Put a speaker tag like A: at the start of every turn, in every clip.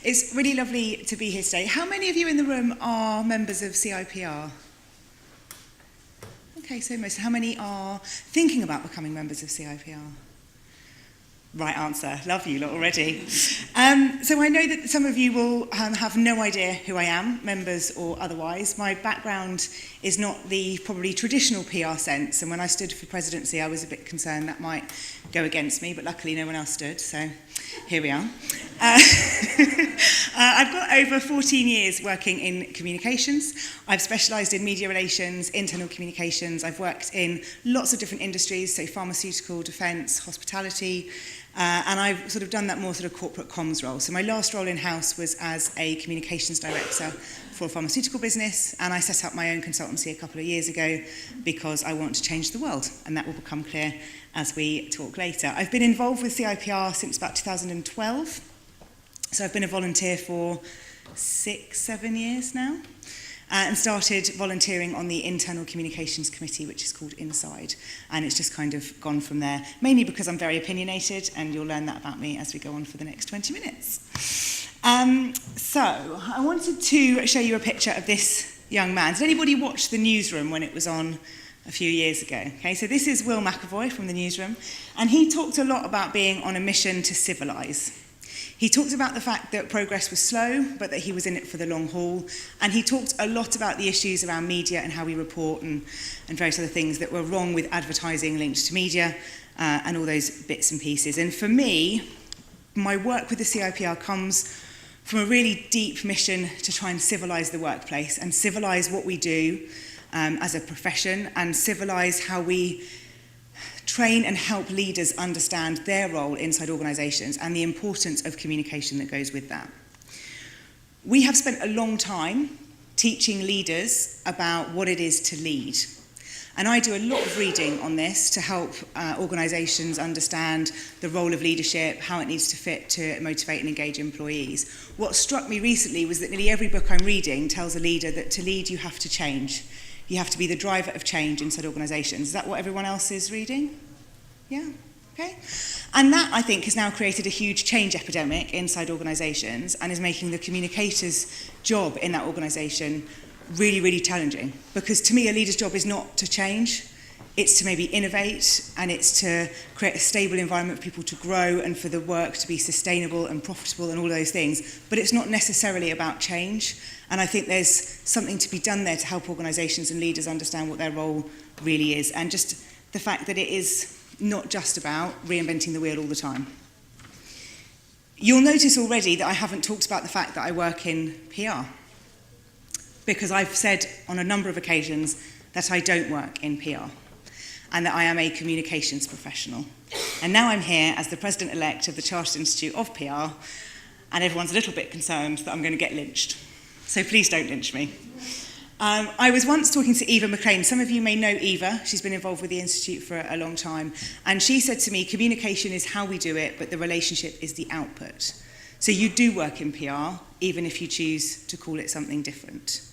A: It's really lovely to be here today. How many of you in the room are members of CIPR? Okay, so most. How many are thinking about becoming members of CIPR? Right answer. Love you lot already. So I know that some of you will have no idea who I am, members or otherwise. My background is not the probably traditional PR sense, and when I stood for presidency I was a bit concerned that might go against me, but luckily no one else stood, so here we are. I've got over 14 years working in communications. I've specialised in media relations, internal communications. I've worked in lots of different industries, so pharmaceutical, defence, hospitality, and I've sort of done that more sort of corporate comms role. So my last role in-house was as a communications director for a pharmaceutical business, and I set up my own consultancy a couple of years ago because I want to change the world, and that will become clear as we talk later. I've been involved with CIPR since about 2012, so I've been a volunteer for 6-7 years now, and started volunteering on the Internal Communications Committee, which is called Inside, and it's just kind of gone from there, mainly because I'm very opinionated, and you'll learn that about me as we go on for the next 20 minutes. So I wanted to show you a picture of this young man. Did anybody watch The Newsroom when it was on a few years ago? Okay, so this is Will McAvoy from The Newsroom, and he talked a lot about being on a mission to civilise. He talked about the fact that progress was slow, but that he was in it for the long haul. And he talked a lot about the issues around media and how we report and various other things that were wrong with advertising linked to media and all those bits and pieces. And for me, my work with the CIPR comes from a really deep mission to try and civilise the workplace and civilise what we do as a profession and civilise how we train and help leaders understand their role inside organisations and the importance of communication that goes with that. We have spent a long time teaching leaders about what it is to lead. And I do a lot of reading on this to help organisations understand the role of leadership, how it needs to fit to motivate and engage employees. What struck me recently was that nearly every book I'm reading tells a leader that to lead you have to change. You have to be the driver of change inside organisations. Is that what everyone else is reading? Yeah? Okay. And that, I think, has now created a huge change epidemic inside organisations and is making the communicator's job in that organisation really, really challenging. Because to me, a leader's job is not to change. It's to maybe innovate, and it's to create a stable environment for people to grow and for the work to be sustainable and profitable and all those things. But it's not necessarily about change. And I think there's something to be done there to help organisations and leaders understand what their role really is. And just the fact that it is not just about reinventing the wheel all the time. You'll notice already that I haven't talked about the fact that I work in PR. Because I've said on a number of occasions that I don't work in PR. And that I am a communications professional. And now I'm here as the President-elect of the Chartered Institute of PR, and everyone's a little bit concerned that I'm going to get lynched. So please don't lynch me. I was once talking to Eva McLean. Some of you may know Eva. She's been involved with the Institute for a long time. And she said to me, communication is how we do it, but the relationship is the output. So you do work in PR, even if you choose to call it something different.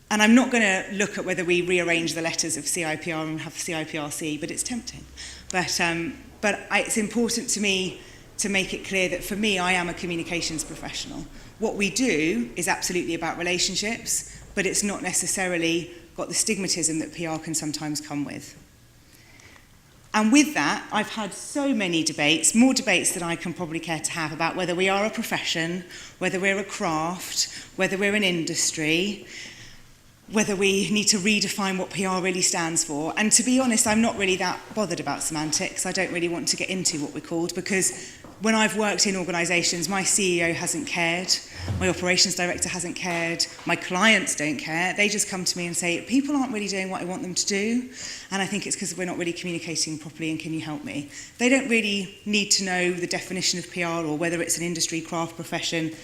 A: And I'm not going to look at whether we rearrange the letters of CIPR and have CIPRC, but it's tempting. But it's important to me to make it clear that for me, I am a communications professional. What we do is absolutely about relationships, but it's not necessarily got the stigmatism that PR can sometimes come with. And with that, I've had so many debates, more debates than I can probably care to have, about whether we are a profession, whether we're a craft, whether we're an industry, whether we need to redefine what PR really stands for. And to be honest, I'm not really that bothered about semantics. I don't really want to get into what we're called, because when I've worked in organisations, my CEO hasn't cared, my operations director hasn't cared, my clients don't care. They just come to me and say, people aren't really doing what I want them to do, and I think it's because we're not really communicating properly, and can you help me? They don't really need to know the definition of PR or whether it's an industry, craft, profession,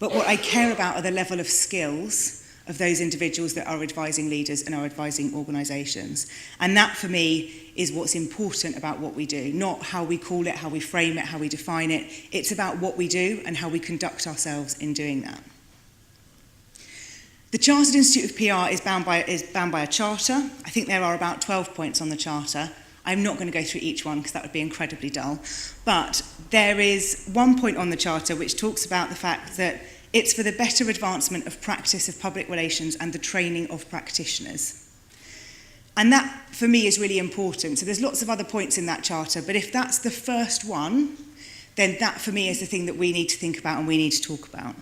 A: but what I care about are the level of skills of those individuals that are advising leaders and are advising organisations. And that, for me, is what's important about what we do, not how we call it, how we frame it, how we define it. It's about what we do and how we conduct ourselves in doing that. The Chartered Institute of PR is bound by a charter. I think there are about 12 points on the charter. I'm not going to go through each one because that would be incredibly dull. But there is one point on the Charter which talks about the fact that it's for the better advancement of practice of public relations and the training of practitioners. And that, for me, is really important. So there's lots of other points in that Charter, but if that's the first one, then that, for me, is the thing that we need to think about and we need to talk about.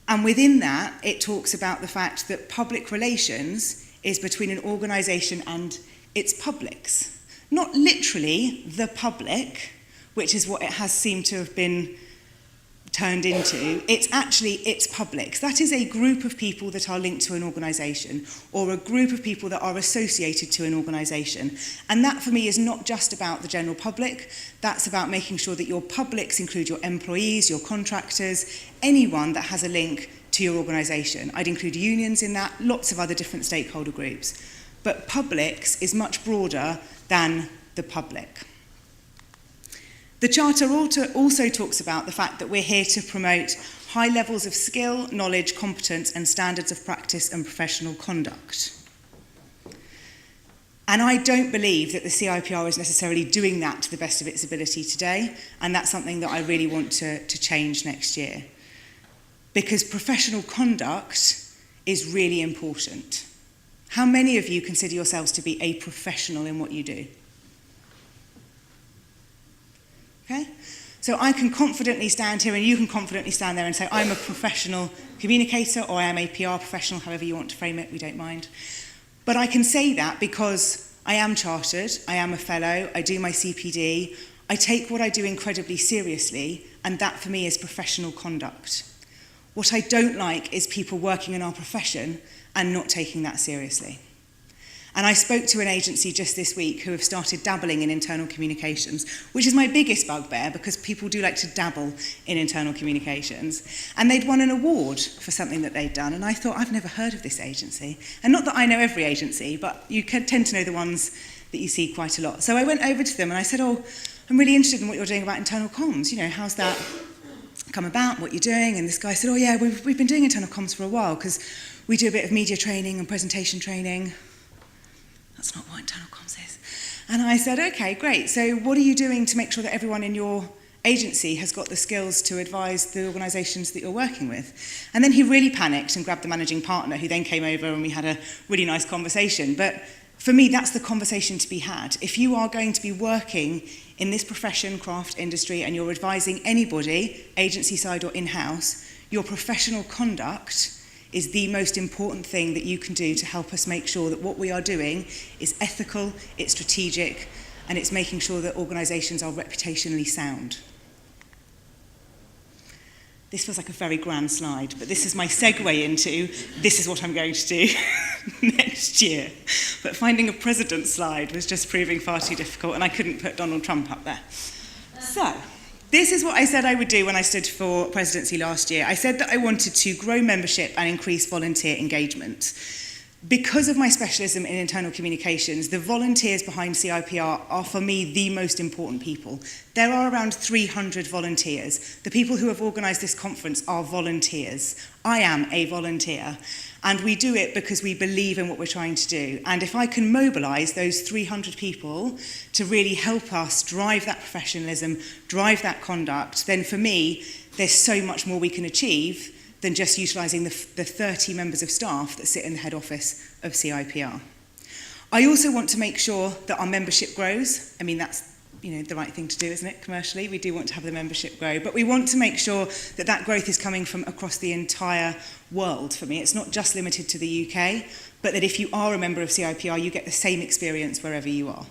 A: And within that, it talks about the fact that public relations is between an organisation and its publics. Not literally the public, which is what it has seemed to have been turned into. It's actually its publics. That is a group of people that are linked to an organisation, or a group of people that are associated to an organisation. And that, for me, is not just about the general public. That's about making sure that your publics include your employees, your contractors, anyone that has a link to your organisation. I'd include unions in that, lots of other different stakeholder groups. But publics is much broader than the public. The Charter also talks about the fact that we're here to promote high levels of skill, knowledge, competence, and standards of practice and professional conduct. And I don't believe that the CIPR is necessarily doing that to the best of its ability today, and that's something that I really want to change next year. Because professional conduct is really important. How many of you consider yourselves to be a professional in what you do? Okay? So I can confidently stand here and you can confidently stand there and say, I'm a professional communicator or I am a PR professional, however you want to frame it, we don't mind. But I can say that because I am chartered, I am a fellow, I do my CPD, I take what I do incredibly seriously, and that for me is professional conduct. What I don't like is people working in our profession and not taking that seriously. And I spoke to an agency just this week who have started dabbling in internal communications, which is my biggest bugbear because people do like to dabble in internal communications. And they'd won an award for something that they'd done. And I thought, I've never heard of this agency. And not that I know every agency, but you tend to know the ones that you see quite a lot. So I went over to them and I said, oh, I'm really interested in what you're doing about internal comms. You know, how's that come about, what you're doing? And this guy said, oh yeah, we've been doing internal comms for a while because we do a bit of media training and presentation training. That's not what internal comms is. And I said, okay, great. So what are you doing to make sure that everyone in your agency has got the skills to advise the organisations that you're working with? And then he really panicked and grabbed the managing partner, who then came over and we had a really nice conversation. But for me, that's the conversation to be had. If you are going to be working in this profession, craft, industry, and you're advising anybody, agency side or in-house, your professional conduct is the most important thing that you can do to help us make sure that what we are doing is ethical, it's strategic, and it's making sure that organisations are reputationally sound. This feels like a very grand slide, but this is my segue into this is what I'm going to do next year. But finding a president slide was just proving far too difficult, and I couldn't put Donald Trump up there. So, this is what I said I would do when I stood for presidency last year. I said that I wanted to grow membership and increase volunteer engagement. Because of my specialism in internal communications, the volunteers behind CIPR are, for me, the most important people. There are around 300 volunteers. The people who have organised this conference are volunteers. I am a volunteer. And we do it because we believe in what we're trying to do. And if I can mobilise those 300 people to really help us drive that professionalism, drive that conduct, then for me, there's so much more we can achieve than just utilising the 30 members of staff that sit in the head office of CIPR. I also want to make sure that our membership grows. I mean, that's the right thing to do, isn't it, commercially? We do want to have the membership grow, but we want to make sure that that growth is coming from across the entire world. For me, it's not just limited to the UK, but that if you are a member of CIPR, you get the same experience wherever you are.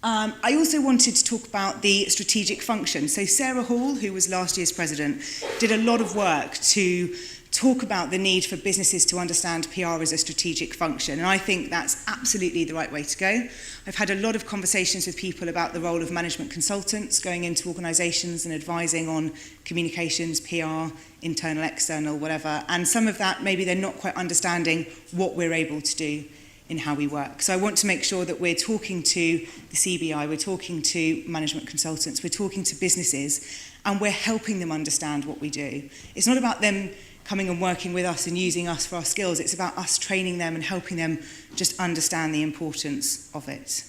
A: I also wanted to talk about the strategic function. So Sarah Hall, who was last year's president, did a lot of work to talk about the need for businesses to understand PR as a strategic function. And I think that's absolutely the right way to go. I've had a lot of conversations with people about the role of management consultants going into organisations and advising on communications, PR, internal, external, whatever. And some of that, maybe they're not quite understanding what we're able to do in how we work. So I want to make sure that we're talking to the CBI, we're talking to management consultants, we're talking to businesses, and we're helping them understand what we do. It's not about them coming and working with us and using us for our skills. It's about us training them and helping them just understand the importance of it.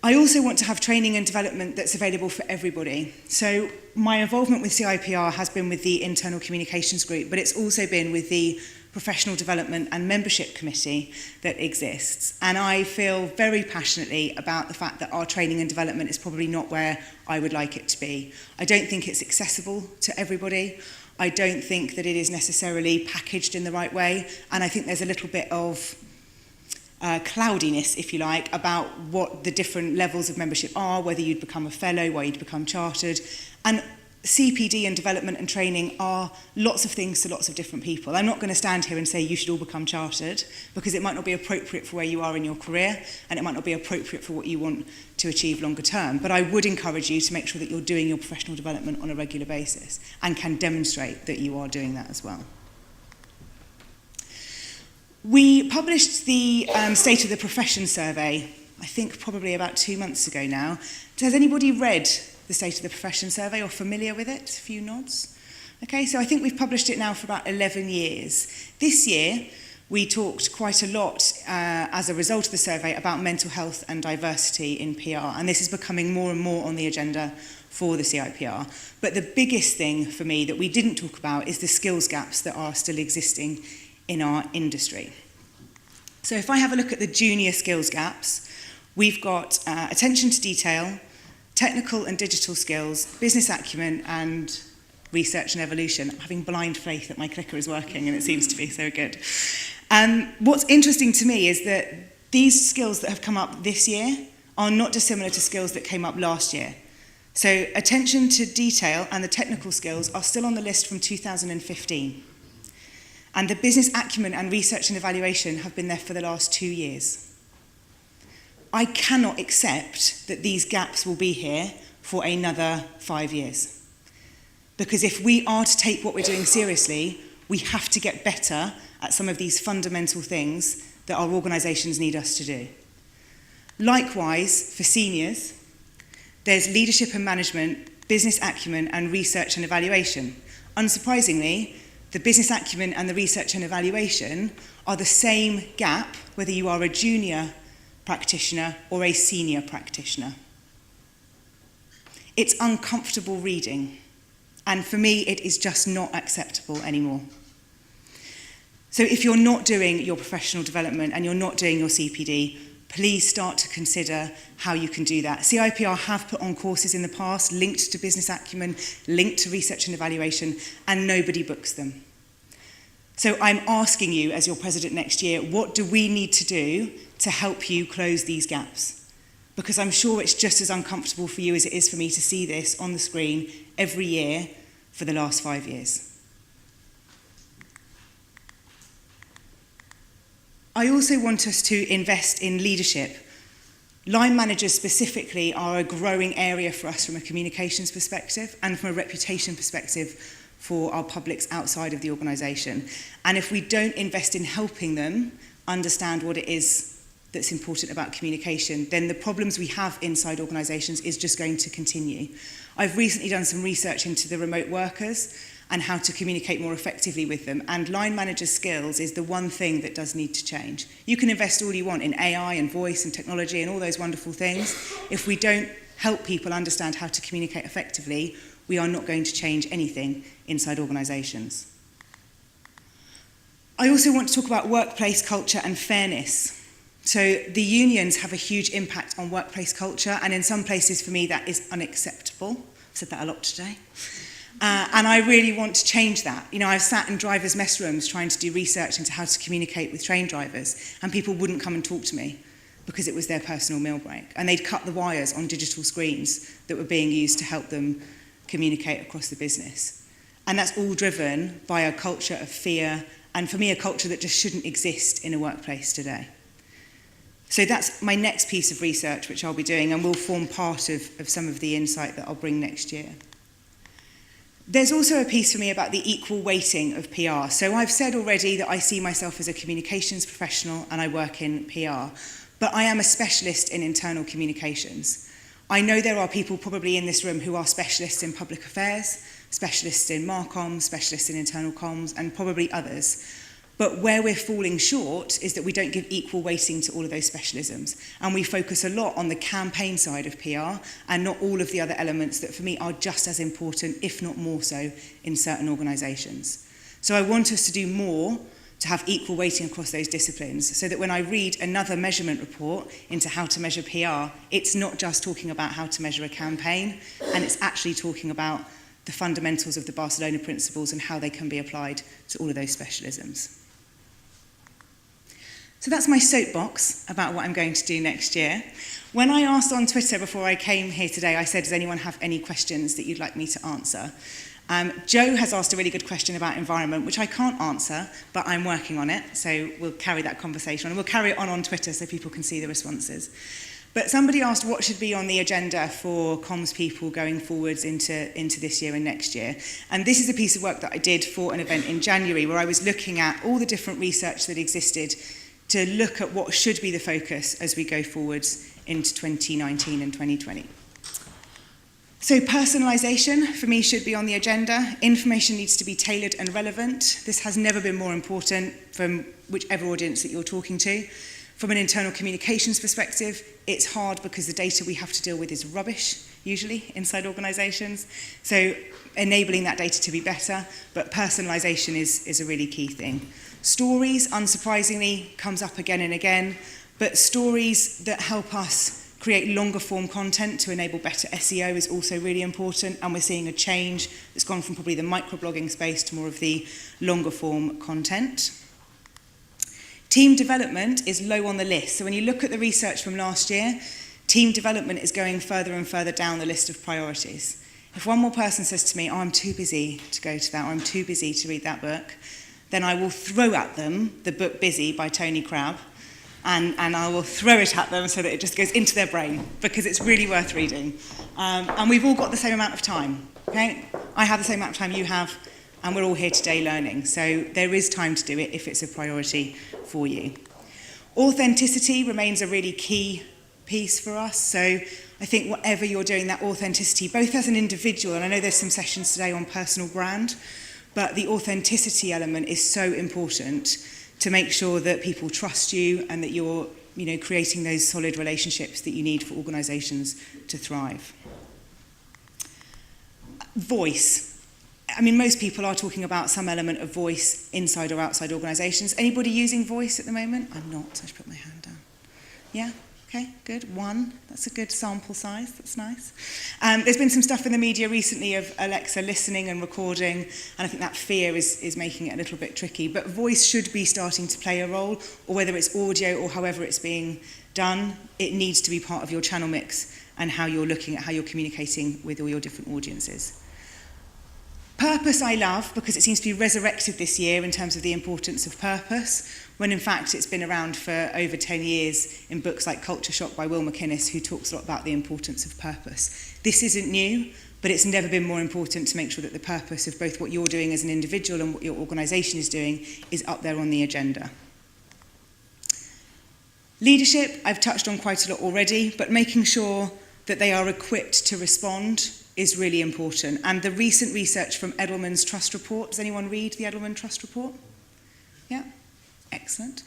A: I also want to have training and development that's available for everybody. So my involvement with CIPR has been with the Internal Communications Group, but it's also been with the Professional Development and Membership Committee that exists. And I feel very passionately about the fact that our training and development is probably not where I would like it to be. I don't think it's accessible to everybody. I don't think that it is necessarily packaged in the right way. And I think there's a little bit of cloudiness, if you like, about what the different levels of membership are, whether you'd become a fellow, whether you'd become chartered. And CPD and development and training are lots of things to lots of different people. I'm not going to stand here and say you should all become chartered, because it might not be appropriate for where you are in your career, and it might not be appropriate for what you want to achieve longer term. But I would encourage you to make sure that you're doing your professional development on a regular basis and can demonstrate that you are doing that as well. We published the State of the Profession survey, I think probably about 2 months ago now. Has anybody read the State of the Profession survey or familiar with it? A few nods. Okay, so I think we've published it now for about 11 years. This year, we talked quite a lot as a result of the survey about mental health and diversity in PR, and this is becoming more and more on the agenda for the CIPR. But the biggest thing for me that we didn't talk about is the skills gaps that are still existing in our industry. So if I have a look at the junior skills gaps, we've got attention to detail, technical and digital skills, business acumen, and research and evolution. I'm having blind faith that my clicker is working, and it seems to be so good. What's interesting to me is that these skills that have come up this year are not dissimilar to skills that came up last year. So attention to detail and the technical skills are still on the list from 2015. And the business acumen and research and evaluation have been there for the last 2 years. I cannot accept that these gaps will be here for another 5 years. Because if we are to take what we're doing seriously, we have to get better at some of these fundamental things that our organisations need us to do. Likewise, for seniors, there's leadership and management, business acumen, and research and evaluation. Unsurprisingly, the business acumen and the research and evaluation are the same gap whether you are a junior practitioner or a senior practitioner. It's uncomfortable reading, and for me it is just not acceptable anymore. So if you're not doing your professional development and you're not doing your CPD, please start to consider how you can do that. CIPR have put on courses in the past linked to business acumen, linked to research and evaluation, and nobody books them. So I'm asking you, as your president next year, what do we need to do to help you close these gaps? Because I'm sure it's just as uncomfortable for you as it is for me to see this on the screen every year for the last 5 years. I also want us to invest in leadership. Line managers specifically are a growing area for us from a communications perspective and from a reputation perspective for our publics outside of the organisation. And if we don't invest in helping them understand what it is that's important about communication, then the problems we have inside organisations is just going to continue. I've recently done some research into the remote workers and how to communicate more effectively with them. And line manager skills is the one thing that does need to change. You can invest all you want in AI and voice and technology and all those wonderful things. If we don't help people understand how to communicate effectively, we are not going to change anything inside organisations. I also want to talk about workplace culture and fairness. So the unions have a huge impact on workplace culture, and in some places for me that is unacceptable. I've said that a lot today. And I really want to change that. You know, I've sat in drivers' mess rooms trying to do research into how to communicate with train drivers, and people wouldn't come and talk to me because it was their personal meal break. And they'd cut the wires on digital screens that were being used to help them communicate across the business. And that's all driven by a culture of fear, and for me, a culture that just shouldn't exist in a workplace today. So that's my next piece of research, which I'll be doing, and will form part of some of the insight that I'll bring next year. There's also a piece for me about the equal weighting of PR. So I've said already that I see myself as a communications professional and I work in PR, but I am a specialist in internal communications. I know there are people probably in this room who are specialists in public affairs, specialists in Marcom, specialists in internal comms, and probably others. But where we're falling short is that we don't give equal weighting to all of those specialisms. And we focus a lot on the campaign side of PR and not all of the other elements that for me are just as important, if not more so, in certain organisations. So I want us to do more to have equal weighting across those disciplines so that when I read another measurement report into how to measure PR, it's not just talking about how to measure a campaign, and it's actually talking about the fundamentals of the Barcelona principles and how they can be applied to all of those specialisms. So that's my soapbox about what I'm going to do next year. When I asked on Twitter before I came here today, I said, does anyone have any questions that you'd like me to answer? Joe has asked a really good question about environment, which I can't answer, but I'm working on it, so we'll carry that conversation on, and we'll carry it on Twitter so people can see the responses. But somebody asked what should be on the agenda for comms people going forwards into this year and next year. And this is a piece of work that I did for an event in January where I was looking at all the different research that existed to look at what should be the focus as we go forwards into 2019 and 2020. So personalisation, for me, should be on the agenda. Information needs to be tailored and relevant. This has never been more important from whichever audience that you're talking to. From an internal communications perspective, it's hard because the data we have to deal with is rubbish, usually, inside organisations. So enabling that data to be better, but personalisation is a really key thing. Stories, unsurprisingly, comes up again and again, but stories that help us create longer form content to enable better SEO is also really important, and we're seeing a change that's gone from probably the microblogging space to more of the longer form content. Team development is low on the list. So when you look at the research from last year, team development is going further and further down the list of priorities. If one more person says to me, oh, I'm too busy to go to that, or I'm too busy to read that book, then I will throw at them the book Busy by Tony Crabb, and I will throw it at them so that it just goes into their brain, because it's really worth reading. And we've all got the same amount of time, okay? I have the same amount of time you have, and we're all here today learning. So there is time to do it if it's a priority for you. Authenticity remains a really key piece for us. So I think whatever you're doing, that authenticity, both as an individual, and I know there's some sessions today on personal brand, but the authenticity element is so important to make sure that people trust you and that you're, creating those solid relationships that you need for organisations to thrive. Voice. I mean, most people are talking about some element of voice inside or outside organisations. Anybody using voice at the moment? I'm not, so I should put my hand down. Yeah? Okay, good. One. That's a good sample size. That's nice. There's been some stuff in the media recently of Alexa listening and recording, and I think that fear is making it a little bit tricky. But voice should be starting to play a role, or whether it's audio or however it's being done, it needs to be part of your channel mix and how you're looking at how you're communicating with all your different audiences. Purpose I love because it seems to be resurrected this year in terms of the importance of purpose, when in fact it's been around for over 10 years in books like Culture Shock by Will McInnes, who talks a lot about the importance of purpose. This isn't new, but it's never been more important to make sure that the purpose of both what you're doing as an individual and what your organisation is doing is up there on the agenda. Leadership, I've touched on quite a lot already, but making sure that they are equipped to respond is really important. And the recent research from Edelman's Trust Report, does anyone read the Edelman Trust Report? Yeah, excellent.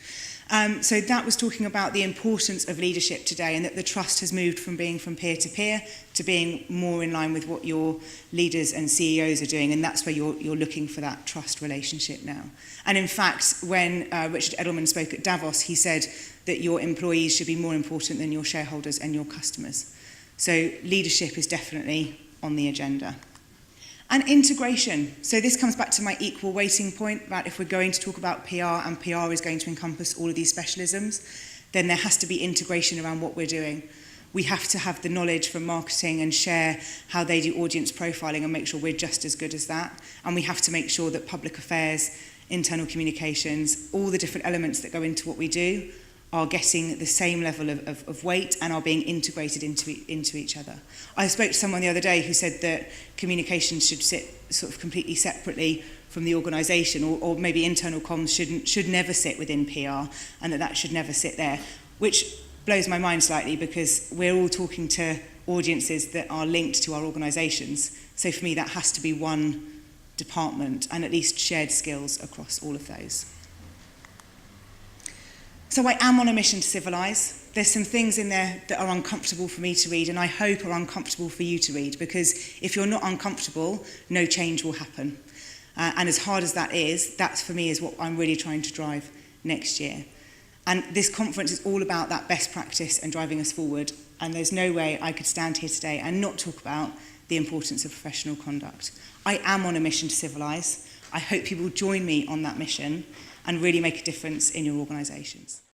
A: So that was talking about the importance of leadership today, and that the trust has moved from being from peer to peer to being more in line with what your leaders and CEOs are doing, and that's where you're looking for that trust relationship now. And in fact, when Richard Edelman spoke at Davos, he said that your employees should be more important than your shareholders and your customers. So leadership is definitely on the agenda. And integration. So this comes back to my equal weighting point about if we're going to talk about PR and PR is going to encompass all of these specialisms, then there has to be integration around what we're doing. We have to have the knowledge from marketing and share how they do audience profiling and make sure we're just as good as that. And we have to make sure that public affairs, internal communications, all the different elements that go into what we do are getting the same level of weight and are being integrated into each other. I spoke to someone the other day who said that communication should sit sort of completely separately from the organisation, or maybe internal comms should never sit within PR, and that should never sit there, which blows my mind slightly because we're all talking to audiences that are linked to our organisations. So for me, that has to be one department and at least shared skills across all of those. So I am on a mission to civilise. There's some things in there that are uncomfortable for me to read and I hope are uncomfortable for you to read, because if you're not uncomfortable, no change will happen. And as hard as that is, that for me is what I'm really trying to drive next year. And this conference is all about that best practice and driving us forward. And there's no way I could stand here today and not talk about the importance of professional conduct. I am on a mission to civilise. I hope you will join me on that mission and really make a difference in your organisations.